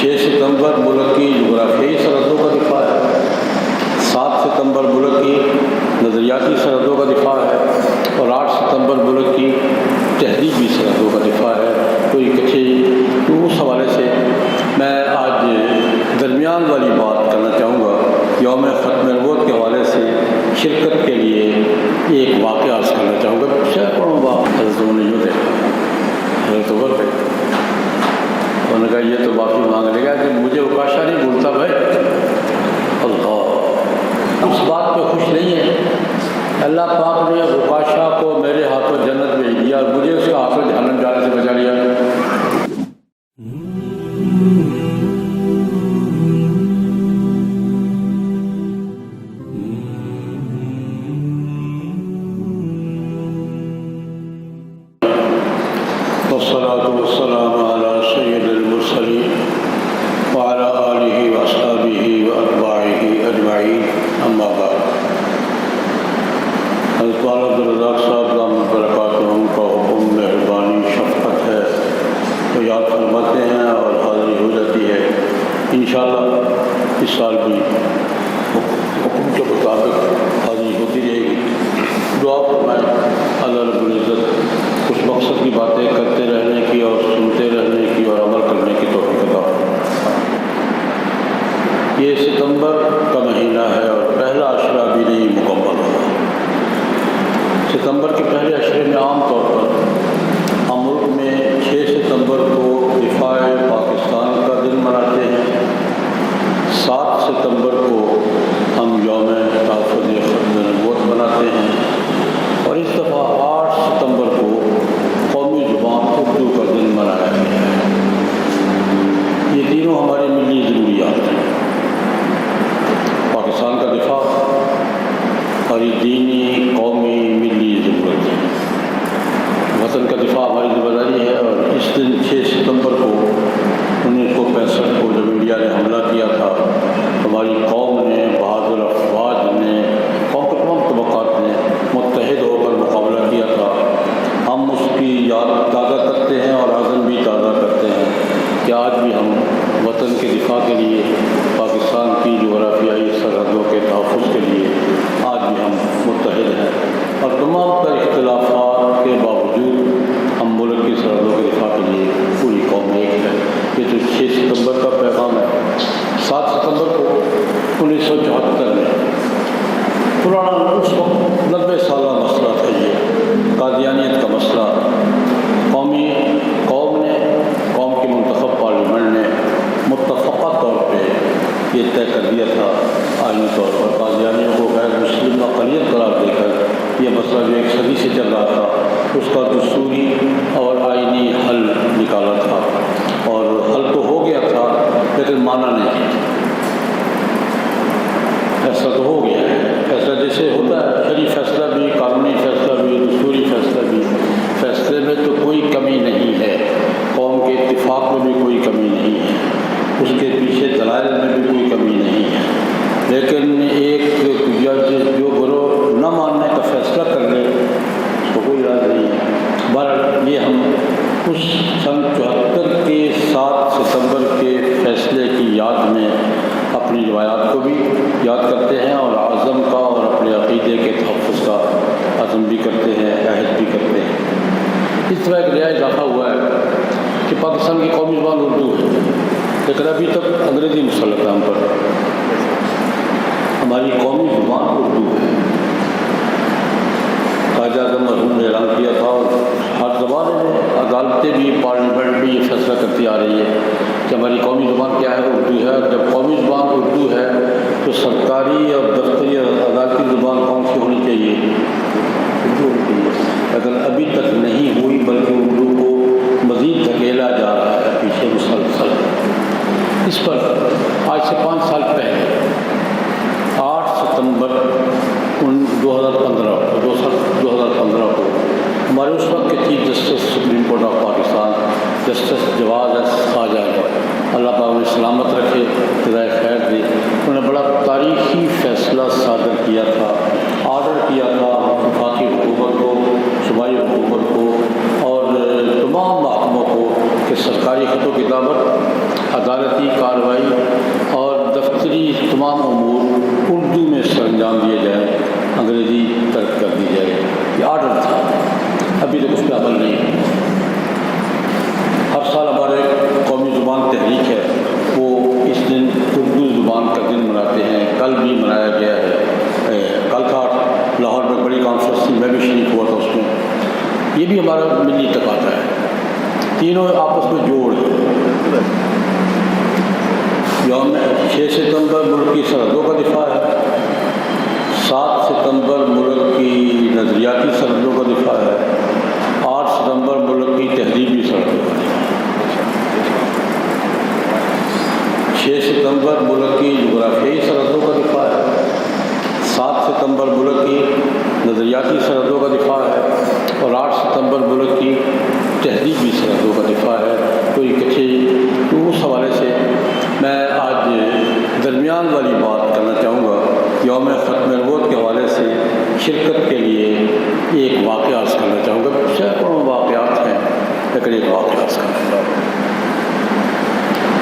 6 ستمبر ملک کی جغرافیائی سرحدوں کا دفاع ہے، 7 ستمبر ملک کی نظریاتی سرحدوں کا دفاع ہے، اور 8 ستمبر ملک کی تہذیبی سرحدوں کا دفاع ہے۔ تو اس حوالے سے میں آج درمیان والی بات کرنا چاہوں گا۔ یوم ختم نبوت کے حوالے سے شرکت کے لیے ایک واقعہ عرض کرنا چاہوں گا۔ سینکڑوں بار حضرتوں نے یوں دیکھا، حضرت عمر پہ انہوں نے کہا یہ تو معافی مانگ لے گا کہ مجھے اوکاشا نہیں بھولتا بھائی۔ اللہ اس بات پہ خوش نہیں ہے، اللہ پاک نے اوکاشا کو میرے ہاتھوں جنت بھیج دیا اور مجھے اس کے ہاتھوں جہنم جانے سے بچا لیا۔ والصلاة والسلام على سید المرسلین وعلى آلہ وأصحابہ وأتباعہ اجمعین، اما بعد۔ حضرت مولانا عبدالرزاق صاحب دامت برکاتہ کا حکم مہربانی شفقت ہے تو یاد فرماتے ہیں اور حاضری ہو جاتی ہے۔ انشاءاللہ اس سال بھی حکم کے مطابق حاضری ہوتی رہے گی۔ دعا فرمائیں اللہ رب العزت اس مقصد کی باتیں کرتے رہنے کی اور سنتے رہنے کی اور عمل کرنے کی توفیق عطا فرمائے۔ یہ ستمبر کا مہینہ ہے اور پہلا عشرہ بھی نہیں مکمل ہوا۔ ستمبر کے پہلے عشرے میں عام طور پر ہم ملک میں 6 ستمبر کو دفاع پاکستان کا دن مناتے ہیں، 7 ستمبر کو ہم یوم تحفظ ختم نبوت مناتے ہیں، اور اس دفعہ 8 ستمبر کو قومی زبان اردو کا دن منایا گیا ہے۔ یہ تینوں ہماری ملی ضروریات ہیں، پاکستان کا دفاع اور یہ دینی قومی ملی ضرورت ہے۔ وطن کا دفاع ہماری ذمہ داری ہے، اور اس دن 6 ستمبر کو 1965 کو جب انڈیا نے حملہ کیا تھا، ہماری قوم نے، بہادر افواج نے، قوم کے تمام طبقات نے متحد ہو کر مقابلہ کیا تھا۔ ہم اس کی یاد تازہ کرتے ہیں اور عزم بھی تازہ کرتے ہیں کہ آج بھی ہم وطن کے دفاع کے لیے، پاکستان کی جغرافیائی سرحدوں کے تحفظ کے لیے آج بھی ہم متحد ہیں، اور تمام تر اختلافات کے باوجود ہم ملک کی سرحدوں کے دفاع کے لیے پوری قوم ایک ہے۔ یہ تو 6 ستمبر کا پیغام ہے۔ 7 ستمبر کو 1974 میں پرانا اس وقت 90 سالہ مسئلہ تھا، یہ قادیانیت کا مسئلہ، قوم نے، قوم کی منتخب پارلیمنٹ نے متفقہ طور پہ یہ طے کر دیا تھا آئینی طور پر قادیانیوں کو غیر مسلم اقلیت قرار دے کر یہ مسئلہ جو 1 صدی سے چل رہا تھا اس کا دستوری اور آئینی حل نکالا تھا، اور حل تو ہو گیا تھا لیکن مانا نہیں۔ فیصلہ تو ہو گیا ہے، فیصلہ جیسے ہوتا ہے، شرعی فیصلہ بھی، قانونی فیصلہ بھی، دستوری فیصلہ بھی، فیصلے میں تو کوئی کمی نہیں ہے، قوم کے اتفاق میں بھی کوئی کمی نہیں ہے، اس کے پیچھے دلائل میں بھی کوئی کمی نہیں ہے، لیکن ایک جو گروہ نہ ماننے کا فیصلہ کر لے اس کو کوئی راز نہیں ہے۔ بہرحال یہ ہم اس سن 74 کے 7 ستمبر کے فیصلے کی یاد میں اپنی روایات کو بھی یاد کرتے ہیں اور عزم کا اور اپنے عقیدے کے تحفظ کا عزم بھی کرتے ہیں، عہد بھی کرتے ہیں۔ اس طرح ایک نیا اضافہ ہوا ہے کہ پاکستان کی قومی زبان اردو ہے، لیکن ابھی تک انگریزی مسلط ہے ہم پر۔ ہماری قومی زبان اردو ہے۔ قائد اعظم مرحوم نے اعلان کیا تھا، اور ہر زبان میں عدالتیں بھی، پارلیمنٹ بھی یہ فیصلہ کرتی آ رہی ہے کہ ہماری قومی زبان کیا ہے، اردو ہے۔ جب قومی زبان اردو ہے تو سرکاری اور دفتری اور عدالتی زبان کون سی ہونی چاہیے؟ اردو ہونی چاہیے، لیکن ابھی تک نہیں ہوئی، بلکہ اردو کو مزید دھکیلا جا رہا ہے پیچھے مسلسل۔ اس پر آج سے 5 سال پہلے 8 ستمبر 2015 کو ہمارے اس وقت کے chief justice supreme court of Pakistan justice جواز ایس خواجہ نے، اللہ پاک نے سلامت رکھے، جزائے خیر دے، انہوں نے بڑا تاریخی فیصلہ صادر کیا تھا، آرڈر کیا تھا وفاقی حکومت کو، صوبائی حکومت کو اور تمام محکموں کو کہ سرکاری خط و کتابت، عدالتی کارروائی اور دفتری تمام امور اردو میں سر انجام دیے جائیں، انگریزی ترک کر دی جائے۔ یہ آرڈر تھا، ابھی تک اس پہ عمل نہیں ہے۔ ہر سال ہمارے قومی زبان تحریک ہے، وہ اس دن اردو زبان کا دن مناتے ہیں۔ کل بھی منایا گیا ہے، کل تھا لاہور میں بڑی کانفرنس تھی، میں بھی شریک ہوا تھا اس میں۔ یہ بھی ہمارا ملی تقاضا ہے، تینوں آپس میں جوڑ ہے۔ یوم 6 ستمبر ملک کی سرحدوں کا دفاع ہے، 7 ستمبر ملک کی نظریاتی سرحدوں کا دفاع ہے، 8 ستمبر ملک کی تہذیبی سرحدوں کا دفاع ہے، 6 ستمبر ملک کی جغرافیائی سرحدوں کا دفاع ہے، 7 ستمبر ملک کی نظریاتی سرحدوں کا دفاع ہے، اور 8 ستمبر ملک کی تہذیبی سرحدوں کا دفاع ہے۔ تو اکٹھے تو اس حوالے سے میں آج درمیان والی بات کرنا چاہوں گا، یوم ختم نبوت کے حوالے سے شرکت کے لیے ایک واقعہ عرض کرنا چاہوں گا۔ سینکڑوں واقعات ہیں لیکن ایک واقعہ عرض کرنا چاہوں گا۔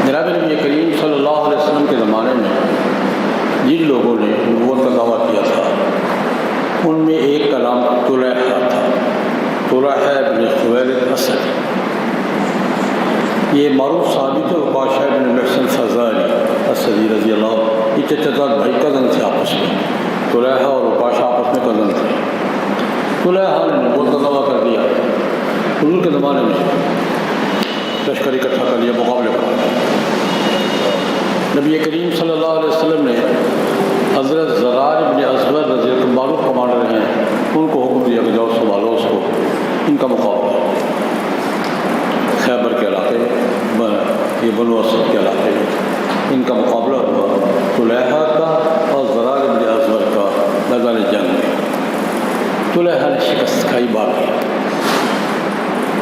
جناب نبی کریم صلی اللہ علیہ وسلم کے زمانے میں جن لوگوں نے نبوت کا دعویٰ کیا تھا ان میں ایک کا نام طلحہ تھا، طلحہ بن خویلد اسدی۔ یہ معروف صحابی تھے، عکاشہ بن محصن فزاری اسدی رضی اللہ عنہ، یہ چچا زاد بھائی کزن تھے آپس میں، طلحہ اور عکاشہ آپس میں کزن تھے۔ طلحہ نے نبوت کا دعویٰ کر دیا، حضور کے زمانے میں لشکر اکٹھا کر لیا مقابلے پر۔ نبی کریم صلی اللہ علیہ وسلم نے حضرت زرار بن ازور رضی اللہ عنہ معروف کمانڈر ہیں، ان کو حکم دیا کہ جاؤ سنبھالو اس کو، ان کا مقابلہ خیبر کے علاقے میں، یہ بنو اسد کے علاقے میں ان کا مقابلہ ہوا، طلحہ کا اور زرار بن ازور کا میدان جنگ میں۔ طلحہ نے شکست کھائی، بار کیا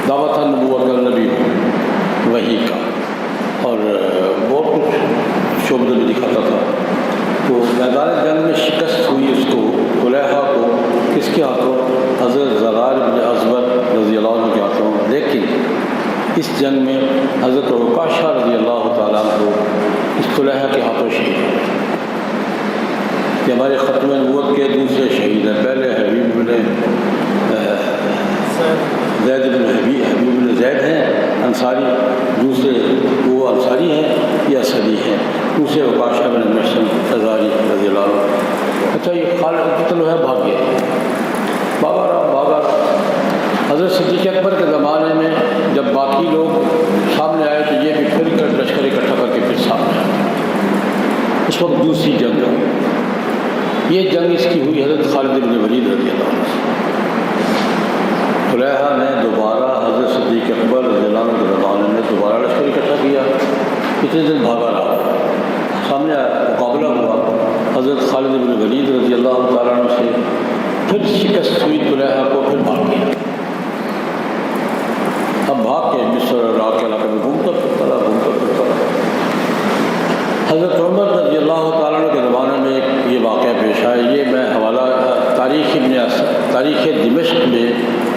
دعوت تھا نبوت کا، نبی وحی کا، اور بہت کچھ شعبہ بھی دکھاتا تھا۔ تو میدان جنگ میں شکست ہوئی اس کو، طلحہ کو، کس کے ہاتھوں؟ حضرت زرار بن ازور رضی اللہ عنہ کے ہاتھوں۔ لیکن اس جنگ میں حضرت عکاشہ رضی اللہ تعالیٰ عنہ اس طلحہ کے ہاتھوں شہید ہوئے، کہ ہمارے ختم نبوت کے دوسرے شہید ہیں۔ پہلے حبیب بن زید ہیں انصاری، دوسرے وہ انصاری ہیں یا اسدی ہیں، دوسرے عکاشہ بن محصن فزاری رضی اللہ عنہ۔ اچھا، یہ خالد طلحہ بھاگ گئے، بھاگا۔ حضرت صدیق اکبر کے زمانے میں جب باقی لوگ سامنے آئے تو یہ بھی پھر لشکر اکٹھا کر کے پھر سامنے آئے۔ اس وقت دوسری جنگ ہوئی، یہ جنگ اس کی ہوئی حضرت خالد بن ولید رضی اللہ عنہ۔ طلحہ نے دوبارہ حضرت صدیق اکبر رضی اللہ عنہ کے زمانے میں دوبارہ لشکر اکٹھا کیا، اتنے دن بھاگا رہا، سامنے مقابلہ ہوا حضرت خالد بن ولید رضی اللہ تعالیٰ عنہ سے، پھر شکست ہوئی طلحہ کو، پھر بھاگ گیا۔ اب بھاگ کے مصر اور عراق کے علاقے میں گھومتا پھرتا رہا۔ حضرت عمر رضی اللہ تعالیٰ عنہ کے زمانے میں ایک یہ واقعہ پیش آیا، یہ میں حوالہ تاریخ دمشق میں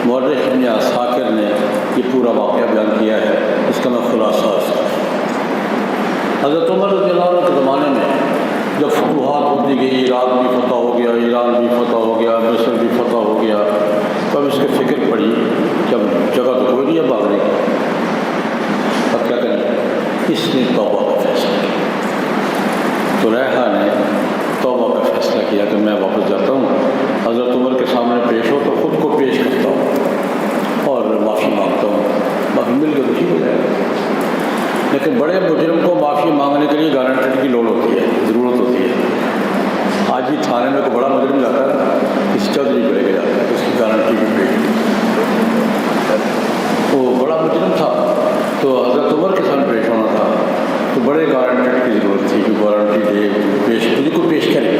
مورخ ابن عساکر نے یہ پورا واقعہ بیان کیا ہے، اس کا میں خلاصہ اس کا۔ حضرت عمر رضی اللہ عنہ کے زمانے میں جب فتوحات ہوتی گئی، عراق بھی فتح ہو گیا، ایران بھی فتح ہو گیا، مصر بھی فتح ہو گیا، تب اس کی فکر پڑی کہ اب جگہ تو کوئی نہیں ہے بھاگنے کی، اب کیا کریں؟ اس نے توبہ کا فیصلہ کیا۔ طلحہ نے توبہ کا فیصلہ کیا کہ میں واپس جاتا ہوں، حضرت عمر کے سامنے پیش ہو تو خود کو پیش کرتا ہوں اور معافی مانگتا ہوں، باقی مل کے تو ٹھیک ہو جائے گا۔ لیکن بڑے مجرم کو معافی مانگنے کے لیے گارنٹر کی لوڑ ہوتی ہے، ضرورت ہوتی ہے۔ آج بھی تھانے میں کوئی بڑا مجرم جاتا ہے، کسی چودھری کو لے کے جاتا ہے، اس کی گارنٹی بھی پیش، وہ بڑا مجرم تھا تو حضرت عمر کے سامنے پیش ہونا تھا، تو بڑے گارنٹر کی ضرورت تھی کہ گارنٹی دے، پیش مجھے کو پیش کرے۔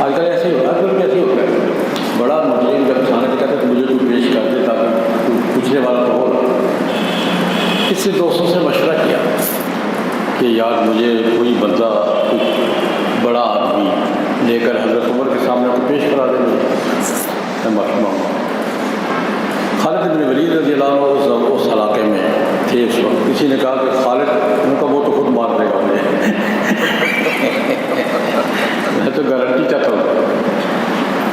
آج کل ایسے ہی ہوتا ہے، بڑا مجرم جب تھانے سے کہتا ہے تو مجھے کوئی پیش کر دے تاکہ پوچھنے والا تو ہو۔ اس سے دوستوں سے مشورہ کیا کہ یار مجھے کوئی بندہ، کوئی بڑا آدمی لے کر حضرت عمر کے سامنے کو پیش کرا دے، میں معافی مانگوں۔ خالد بن ولید رضی اللہ عنہ اس علاقے میں تھے اس وقت. کسی نے کہا کہ خالد, ان کا وہ تو خود مار دے گا مجھے میں تو گارنٹی چاہتا ہوں.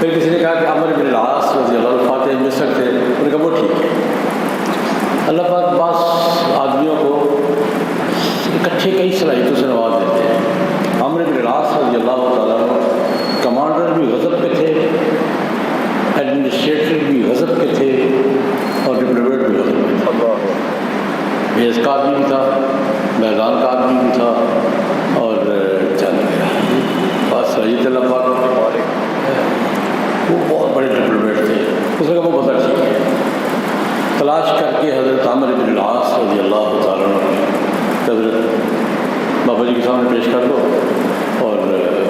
پھر کسی نے کہا کہ عمرو بن العاص رضی اللہ عنہ فاتح مصر تھے, ان کا وہ ٹھیک ہے. اللہ پاک بعض آدمیوں کو اکٹھے کئی صلاحیتوں سے نواز دیتے ہیں. عمرو بن العاص رضی اللہ تعالیٰ عنہ کمانڈر بھی غضب کے تھے, ایڈمنسٹریٹر بھی غضب کے تھے, اور ڈپلومیٹ بھی غضب کے تھے. بیس کا آدمی بھی تھا, میدان کا آدمی بھی تھا, اور چل گیا بس صحیح اللہ پاک. وہ بہت بڑے ڈپلومیٹ تھے. اس نے کہا وہ بتا ٹھیک ہے. تلاش کر کے حضرت عمرو بن العاص رضی اللہ تعالیٰ عنہ حضرت بابا جی کے سامنے پیش کر دو اور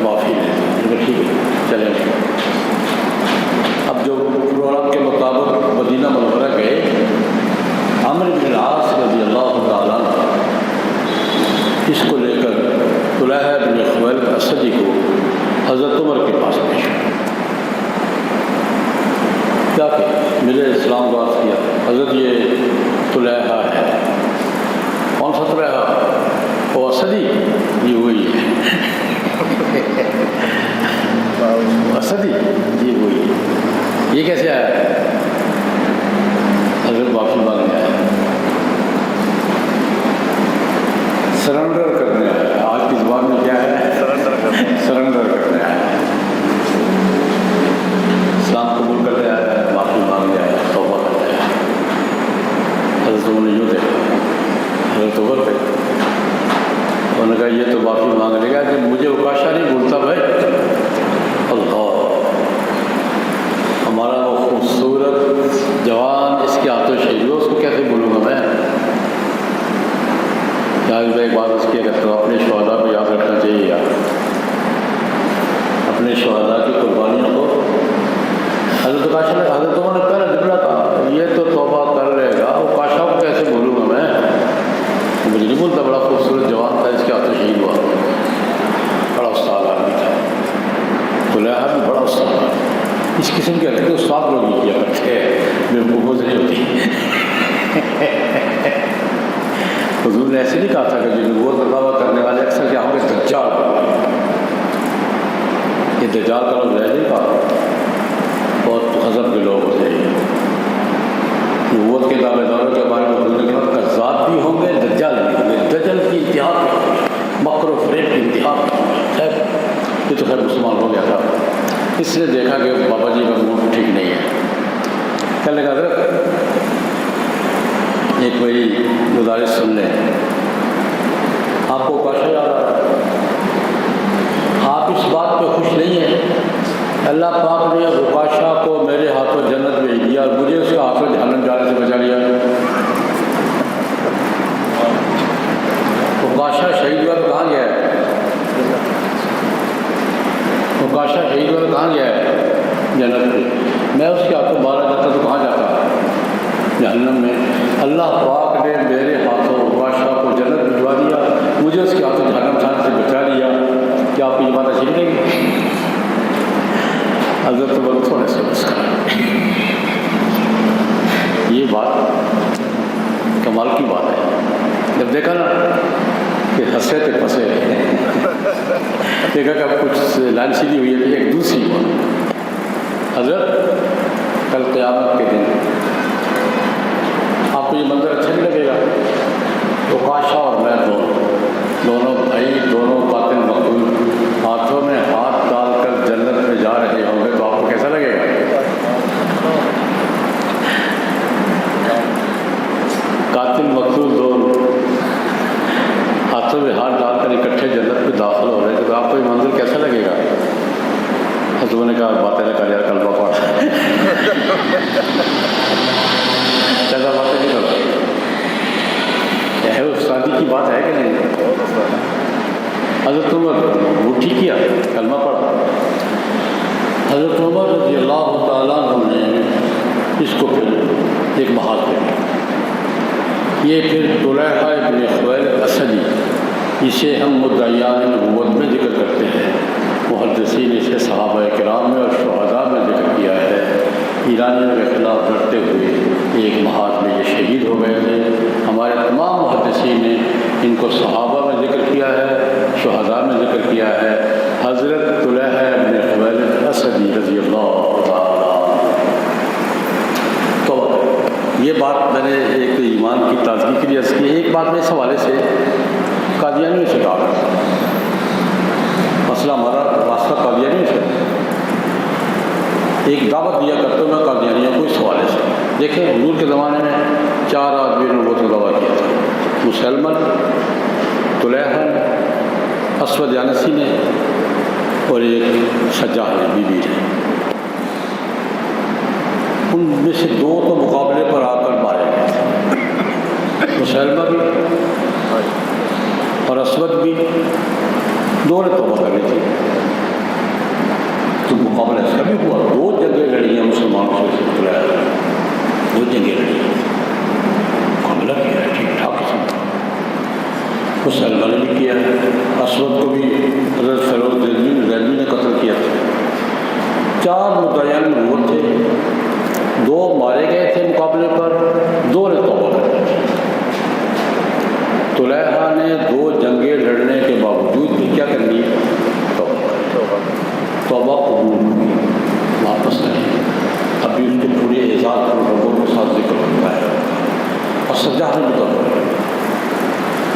معافی لے. ٹھیک ہے چلیں. اب جو پروگرام کے مطابق مدینہ منورہ گئے, عمرو بن العاص رضی اللہ تعالیٰ عنہ اس کو لے کر طلحہ بن خویلد اسدی کو حضرت عمر کے پاس پیش کیا کہ میرے اسلام کو عرض کیا, حضرت یہ طلحہ ہے. کون سا طلحہ؟ وہ اسدی, یہ وہی ہے. اسدی یہ وہی ہے. یہ کیسے آیا؟ حضرت معافی مانگنے آیا, سرنڈر کرنے آیا. آج کی زبان میں کیا ہے؟ سرنڈر کرنے آیا. اسلام قبول کرنے آیا, معافی مانگنے آیا, توبہ کرنے آیا. حضرت عمر نے یوں دیکھا, حضرت عمر پہ انہوں نے کہا یہ تو معافی مانگنے گا کہ مجھے اوکاشا نہیں بولتا بھائی. اللہ, ہمارا وہ خوبصورت جوان اس کے ہاتھوں شہید ہو, اس کو کیسے بولوں گا میں؟ میں ایک بات اس کی کہتا ہوں, اپنے شہداء کو یاد رکھنا چاہیے یار. اپنے شہداء کی قربانیوں کو حضرت کاشا نے, حضرت عمر نے پہلے جملہ کہا یہ تو توبہ کر لے گا, وہ کاشا کو کیسے بولوں گا میں؟ مجھے نہیں بولتا. بڑا خوبصورت جوان تھا, اس کے ہاتھوں شہید ہوا. بڑا استاد آدمی تھا. طلحہ بھی بڑا استاد. اس قسم کے حرکتیں استاد لوگ ہی کیا کرتے ہیں, بیوقوفوں سے نہیں ہوتی. حضور نے ایسے نہیں کہا تھا کہ جو نبوت کا دعویٰ کرنے والے اکثر کیا ہوں گے دجال. یہ دجال کا لوگ رہ نہیں کہا, بہت غضب کے لوگ ہوتے ہیں. نبوت کے دعوے داروں کے بارے میں حضور نے کہا کذاب بھی ہوں گے, دجال بھی ہوں گے. دجال کی انتہا پہ, مکر و فریب کی انتہا پہ. خیر یہ تو خیر مسلمان ہو گیا تھا. اس نے دیکھا کہ بابا جی کا موڈ ٹھیک نہیں ہے. کہنے لگا حضرت ایک میری گزارش سن لیں. آپ کو اوکاشا یاد آ رہا ہے, آپ اس بات پہ خوش نہیں ہیں. اللہ پاک نے اوکاشا کو میرے ہاتھوں جنت بھیج دیا اور مجھے اس کے ہاتھوں جہنم جانے سے بچا لیا. اوکاشا شہید ہوا تو کہاں گیا ہے؟ اوکاشا شہید ہوا تو کہاں گیا ہے؟ جنت میں. میں اس کے ہاتھوں مارا جاتا تو کہاں جاتا؟ جہنم میں. اللہ پاک نے میرے ہاتھوں اوکاشا کو جنت بھجوا دیا, مجھے اس کے ہاتھوں جہنم جانے سے بچا لیا. کیا آپ کی یہ بات اچھی لگے گی؟ حضرت عمر تھوڑے سے مسکرائے. یہ بات کمال کی بات ہے. جب دیکھا نا کہ ہنسے تھے پھنسے, دیکھا کہ اب کچھ لائن سیدھی ہوئی ہے, ایک دوسری بات. حضرت کل قیامت کے دن آپ کو یہ منظر اچھا نہیں لگے گا. اوکاشا اور میں دونوں بھائی, دونوں قاتل مقتول ہاتھوں میں ہاتھ ڈال کر جنت میں جا رہے ہوں گے تو آپ کو کیسا لگے گا؟ قاتل مقتول دونوں ہاتھوں میں ہاتھ ڈال کر اکٹھے جنت میں داخل ہو رہے ہیں تو آپ کو یہ منظر کیسا لگے گا؟ حضور نے کہا باتیں نہ کر یار, کلمہ پڑھ. ایسا باتیں نہیں کرتا. ہے استادی کی بات ہے کہ نہیں؟ حضرت عمر اٹھی کیا, کلمہ پڑھا. حضرت عمر رضی اللہ تعالیٰ عنہ نے اس کو پھر ایک بحال کیا. یہ پھر طلحہ بن خویلد اسدی, اسے ہم مدعیان نبوت میں ذکر کرتے ہیں. محدثین اسے صحابہ کرام میں اور شہداء میں ذکر کیا ہے. ایرانیوں کے خلاف لڑتے ہوئے ایک محاذ میں یہ شہید ہو گئے تھے۔ ہمارے تمام محدثین نے ان کو صحابہ میں ذکر کیا ہے، شہداء میں ذکر کیا ہے۔ حضرت طلحہ بن خویلد اسدی رضی اللہ تعالیٰ۔ تو یہ بات میں نے ایک ایمان کی تازگی کے لیے عرض کی۔ ایک بات میں اس حوالے سے قادیانیوں سے کہا، مسئلہ ہمارا واسطہ قادیانیوں سے، ایک دعوت دیا کرتا ہوں میں قادیانیوں کو اس حوالے سے۔ دیکھیں حضور کے زمانے میں 4 آدمیوں نے وہ دعویٰ کیا تھا، مسلمہ، طلحہ، اسود یانسی نے اور ایک سجاح نے، بی بی نے۔ ان میں سے 2 تو مقابلے پر آ کر مارے گئے تھے، مسلمہ بھی اور اسود بھی، 2 نے توبہ کر لی تھی۔ تو مقابلہ اس کا بھی ہوا، 2 جنگیں لڑی ہیں مسلمانوں سے، 2 جنگیں لڑی ہیں، مقابلہ کیا ہے ٹھیک ٹھاک قسم کا۔ مسلمہ نے بھی کیا ہے، اسود کو بھی حضرت فیروز ریلوی نے قتل کیا تھا۔ 4 مدعیان نبوت تھے، 2 مارے گئے تھے مقابلے پر، 2 نے توبہ کر لی تھی۔ طلحہ نے 2 جنگیں لڑنے کے باوجود بھی کیا کر لی؟ توبہ قبول ہوئی، واپس آئی۔ ابھی اس کے پورے اعزاز پر لوگوں کے ساتھ ذکر ہوتا ہے۔ اور سجاح نے بھی توبہ کی۔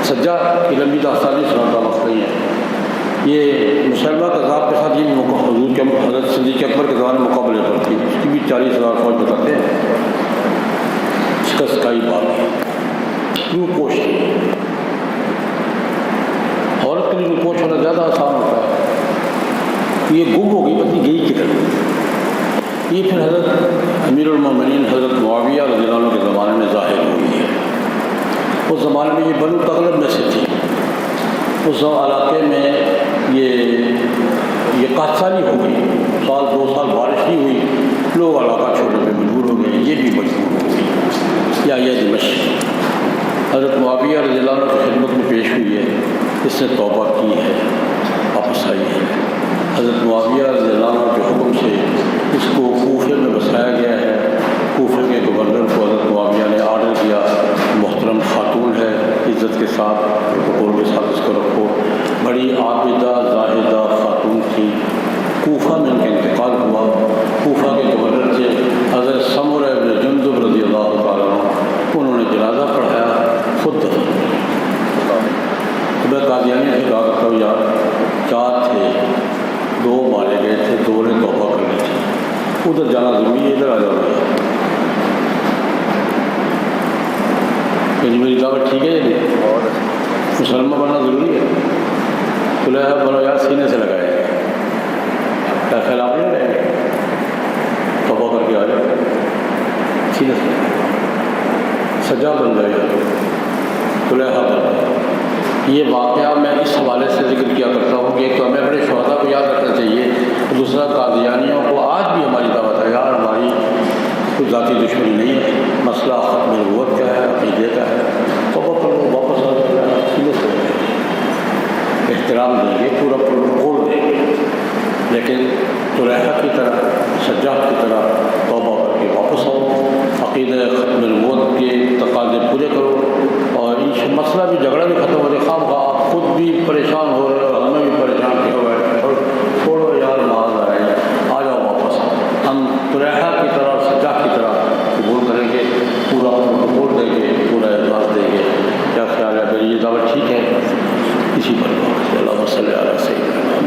سجاح کی لمبی داستانی سناتا وقت نہیں ہے۔ یہ مسلمہ کذاب کے ساتھ یہ حضور کے حضرت صدیق اکبر کے زمانے مقابلے پر تھی، اس کی بھی 40,000 فوج بتاتے ہیں۔ شکست کا ہی بات ہے، کیوں پوش عورت کے لیے پوش ہونا زیادہ آسان ہوتا ہے۔ یہ گم ہو گئی، پتہ گئی کدھر؟ یہ پھر حضرت امیر المومنین حضرت معاویہ رضی اللہ عنہ کے زمانے میں ظاہر ہوئی ہے۔ اس زمانے میں یہ بنو تغلب میں سے تھی، اس علاقے میں یہ قحط ہو گئی، 2 سال بارش نہیں ہوئی، لوگ علاقہ چھوڑنے میں مجبور ہو گئے، یہ بھی مجبور ہو گئی۔ یا یہ دمشق حضرت معاویہ رضی اللہ عنہ کی خدمت میں پیش ہوئی ہے، اس نے توبہ کی ہے، واپس آئی ہے۔ حضرت معاویہ رضی اللہ عنہ کے حکم سے اس کو کوفے میں بسایا گیا ہے۔ کوفے کے گورنر کو حضرت معاویہ نے آرڈر دیا، محترم خاتون ہے، عزت کے ساتھ پروٹوکول کے ساتھ اس کو رکھو۔ بڑی عابدہ زاہدہ خاتون تھی۔ کوفہ میں ان کا انتقال ہوا۔ کوفہ کے گورنر تھے حضرت سمرہ بن جندب رضی اللہ تعالیٰ عنہ، انہوں نے جنازہ پڑھایا، خود دفن کیا۔ تو میں قادیانی سے کہا کرتا ہوں یار 4 تھے، 2 مارے گئے تھے، 2 نے توبہ کر لی تھی، ادھر جانا ضروری ہے، ادھر آ جانا۔ میری دعوت ٹھیک ہے یا نہیں؟ مسلمان بننا ضروری ہے؟ طلحہ بنو یار سینے سے لگائے گا، کیا خیال آپ نہیں رہے گا؟ توبہ کر کے آ جاؤ سینے سے، سجا بن جائے، طلحہ بن جائے۔ یہ واقعہ میں اس حوالے سے ذکر کیا کرتا ہوں کہ ایک تو ہمیں اپنے شہداء کو یاد رکھنا چاہیے، دوسرا قادیانیوں کو آج بھی ہماری دعوت ہے یار، ہماری کوئی ذاتی دشمنی نہیں ہے، مسئلہ ختم نبوت کا ہے، عقیدے کا ہے، توبہ کرو، واپس آ جائے، سینے سے احترام دیں گے، پورا پروٹوکول دیں گے، لیکن طلحہ کی طرح، سجاح کی طرح توبہ کر کے واپس آؤ، عقیدہ ختم نبوت کے تقاضے پورے کرو، اور ان مسئلہ بھی جھگڑا بھی ختم ہو جائے۔ خواہ آپ خود بھی پریشان ہو رہے ہو، ہمیں بھی پریشان کیا ہوا ہے، چھوڑو یار، معاذ آ رہے ہیں، آ جاؤ واپس۔ ہم طلحہ کی طرح، سجاح کی طرح قبول کریں گے، پورا پروٹوکول دیں گے، پورا اعزاز دیں گے۔ کیا خیال ہے؟ یہ دعوت ٹھیک ہے؟ اسی پر